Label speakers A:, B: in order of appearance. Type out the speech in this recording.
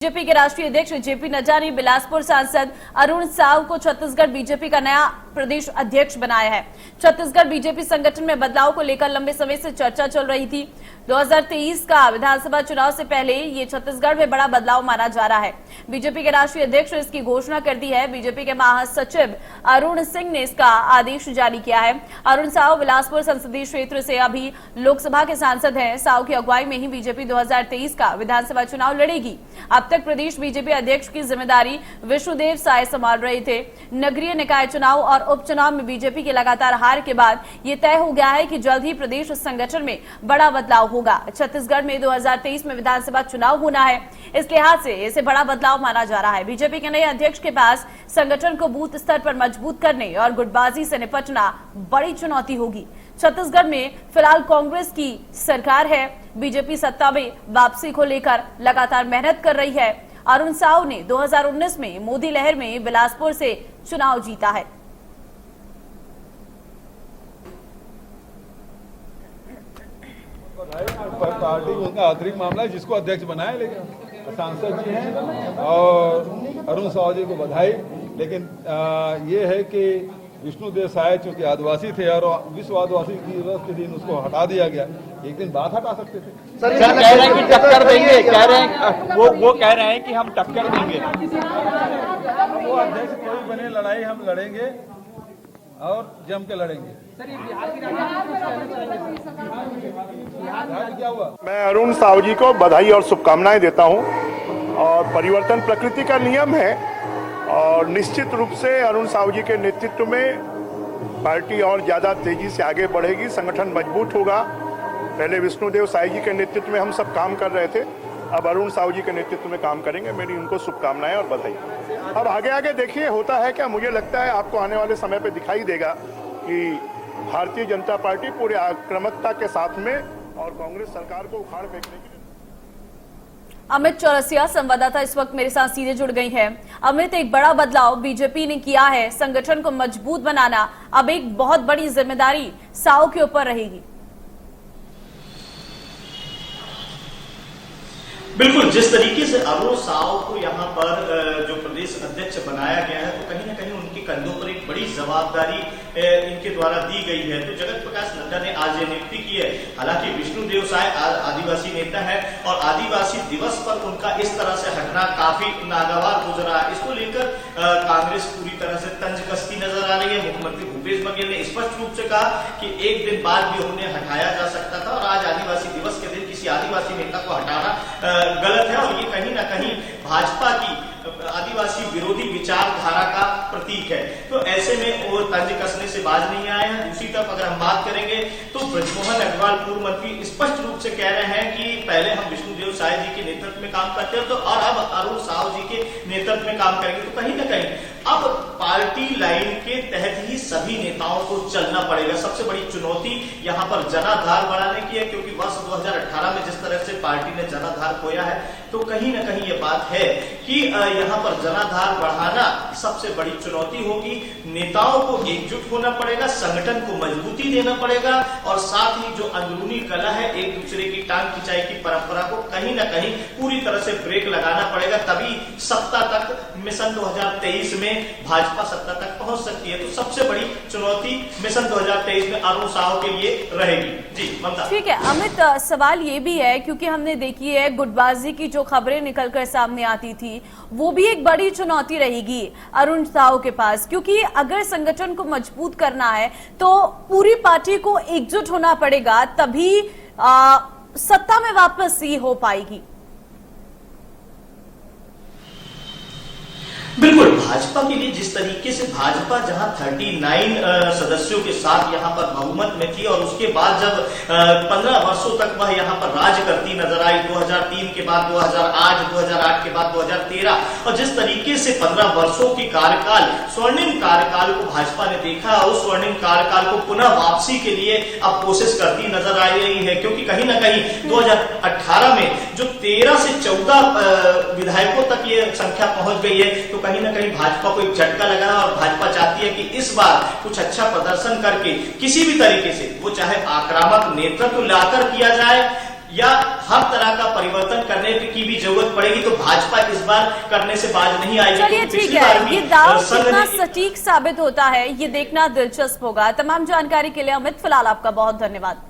A: BJP के राष्ट्रीय अध्यक्ष जेपी नड्डा ने बिलासपुर सांसद अरुण साव को छत्तीसगढ़ बीजेपी का नया प्रदेश अध्यक्ष बनाया है। छत्तीसगढ़ बीजेपी संगठन में बदलाव को लेकर लंबे समय से चर्चा चल रही थी। 2023 का विधानसभा चुनाव से पहले ये छत्तीसगढ़ में बड़ा बदलाव माना जा रहा है। बीजेपी के राष्ट्रीय अध्यक्ष ने इसकी घोषणा कर दी है। बीजेपी के महासचिव अरुण सिंह ने इसका आदेश जारी किया है। अरुण साव बिलासपुर संसदीय क्षेत्र से अभी लोकसभा के सांसद हैं। साव की अगुवाई में ही बीजेपी 2023 का विधानसभा चुनाव लड़ेगी। अब तक प्रदेश बीजेपी अध्यक्ष की जिम्मेदारी विष्णुदेव साय संभाल रहे थे। नगरीय निकाय चुनाव और उपचुनाव में बीजेपी की लगातार हार के बाद ये तय हो गया है कि जल्द ही प्रदेश संगठन में बड़ा बदलाव होगा। छत्तीसगढ़ में 2023 में विधानसभा चुनाव होना है, इस लिहाज से इसे बड़ा बदलाव माना जा रहा है। बीजेपी के नए अध्यक्ष के पास संगठन को बूथ स्तर पर मजबूत करने और गुटबाजी से निपटना बड़ी चुनौती होगी। छत्तीसगढ़ में फिलहाल कांग्रेस की सरकार है। बीजेपी सत्ता में वापसी को लेकर लगातार मेहनत कर रही है। अरुण साव ने 2019 में मोदी लहर में बिलासपुर से चुनाव जीता है।
B: पार्टी उनका आंतरिक मामला है, जिसको अध्यक्ष बनाया, लेकिन सांसद जी हैं और अरुण साव जी को बधाई। लेकिन ये है कि विष्णुदेव साय चूंकि आदिवासी थे और विश्व आदिवासी दिवस के दिन उसको हटा दिया गया, एक दिन बाद हटा सकते थे।
C: सर कह रहे हैं कि टक्कर देंगे, कह रहे हैं वो कह रहे हैं कि हम टक्कर देंगे।
B: वो अध्यक्ष कोई बने, लड़ाई हम लड़ेंगे और जम के लड़ेंगे। क्या हुआ?
D: मैं अरुण साव जी को बधाई और शुभकामनाएं देता हूं। और परिवर्तन प्रकृति का नियम है और निश्चित रूप से अरुण साव जी के नेतृत्व में पार्टी और ज्यादा तेजी से आगे बढ़ेगी, संगठन मजबूत होगा। पहले विष्णुदेव साय जी के नेतृत्व में हम सब काम कर रहे थे, अब अरुण साव जी के नेतृत्व में काम करेंगे। मेरी उनको शुभकामनाएं और बधाई। अब आगे आगे देखिए होता है क्या। मुझे लगता है आपको आने वाले समय पे दिखाई देगा कि भारतीय जनता पार्टी पूरे आक्रामकता के साथ में और कांग्रेस सरकार को उखाड़ फेंकने के लिए।
A: अमित चौरसिया संवाददाता इस वक्त मेरे साथ सीधे जुड़ गई है। अमित, एक बड़ा बदलाव बीजेपी ने किया है, संगठन को मजबूत बनाना अब एक बहुत बड़ी जिम्मेदारी साव के ऊपर रहेगी।
E: बिल्कुल, जिस तरीके से अरुण साव को यहाँ पर जो प्रदेश अध्यक्ष बनाया गया है, तो कहीं ना कहीं उनके कंधों पर एक बड़ी जवाबदारी इनके द्वारा दी गई है। तो जगत प्रकाश नड्डा ने आज ये नियुक्ति की है। हालांकि विष्णुदेव साय आदिवासी नेता है और आदिवासी दिवस पर उनका इस तरह से हटना काफी नागवार गुजरा। इसको लेकर कांग्रेस पूरी तरह से तंज कसती नजर आ रही है। मुख्यमंत्री भूपेश बघेल ने स्पष्ट रूप से कहा कि एक दिन बाद भी उन्हें हटाया जा सकता था और आज आदिवासी दिवस के दिन किसी आदिवासी नेता को हटाना गलत है और ये कहीं ना कहीं भाजपा की आदिवासी विरोधी विचारधारा का प्रतीक है। तो ऐसे में वो तंज कसने से बाज नहीं आए हैं। दूसरी तरफ अगर हम बात करेंगे तो ब्रजमोहन अग्रवाल पूर्व मंत्री स्पष्ट रूप से कह रहे हैं कि पहले हम विष्णुदेव साय जी के नेतृत्व में काम करते हैं तो और अब अरुण साव जी के नेतृत्व में काम करेंगे। तो कहीं ना कहीं अब पार्टी लाइन के तहत ही सभी नेताओं को चलना पड़ेगा। सबसे बड़ी चुनौती यहाँ पर जनाधार बढ़ाने की है, क्योंकि वर्ष 2018 में जिस तरह से पार्टी ने जनाधार खोया है, तो कहीं ना कहीं ये बात है कि यहाँ पर जनाधार बढ़ाना सबसे बड़ी चुनौती होगी। नेताओं को एकजुट होना पड़ेगा, संगठन को मजबूती देना पड़ेगा और साथ ही जो अंदरूनी कला है, एक दूसरे की टांग खिंचाई की परंपरा को कहीं ना कहीं पूरी तरह से ब्रेक लगाना पड़ेगा। तभी सत्ता तक मिशन 2023 में भाजपा सत्ता तक पहुंच सकती है। तो सबसे बड़ी चुनौती मिशन 2023 में अरुण साव के लिए रहेगी। जी ममता। ठीक
A: है अमित, सवाल ये भी है क्योंकि हमने देखी है गुटबाजी की जो खबरें निकलकर सामने आती थी, वो भी एक बड़ी चुनौती रहेगी अरुण साव के पास, क्योंकि अगर संगठन को मजबूत करना है तो पूरी पार्टी को एकजुट होना पड़ेगा, तभी सत्ता में वापस ये हो पाएगी।
E: बिल्कुल, भाजपा के लिए जिस तरीके से भाजपा जहां 39 सदस्यों के साथ यहां पर बहुमत में थी और उसके बाद जब 15 वर्षों तक वह यहां पर राज करती नजर आई, 2003 के बाद 2008, 2008 के बाद 2013, और जिस तरीके से 15 वर्षों की कार्यकाल, स्वर्णिम कार्यकाल को भाजपा ने देखा, उस स्वर्णिम कार्यकाल को पुनः वापसी के लिए अब कोशिश करती नजर आ रही है। क्योंकि कहीं ना कहीं 2018 में जो 13 से 14 विधायकों तक ये संख्या पहुंच गई है, तो कहीं ना कहीं भाजपा को एक झटका लगा और भाजपा चाहती है कि इस बार कुछ अच्छा प्रदर्शन करके किसी भी तरीके से, वो चाहे आक्रामक नेतृत्व लाकर किया जाए या हर तरह का परिवर्तन करने की भी जरूरत पड़ेगी तो भाजपा इस बार करने से बाज नहीं आएगी।
A: चलिए ठीक है, ये दाव कितना सटीक साबित होता है ये देखना दिलचस्प होगा। तमाम जानकारी के लिए अमित, फिलहाल आपका बहुत धन्यवाद।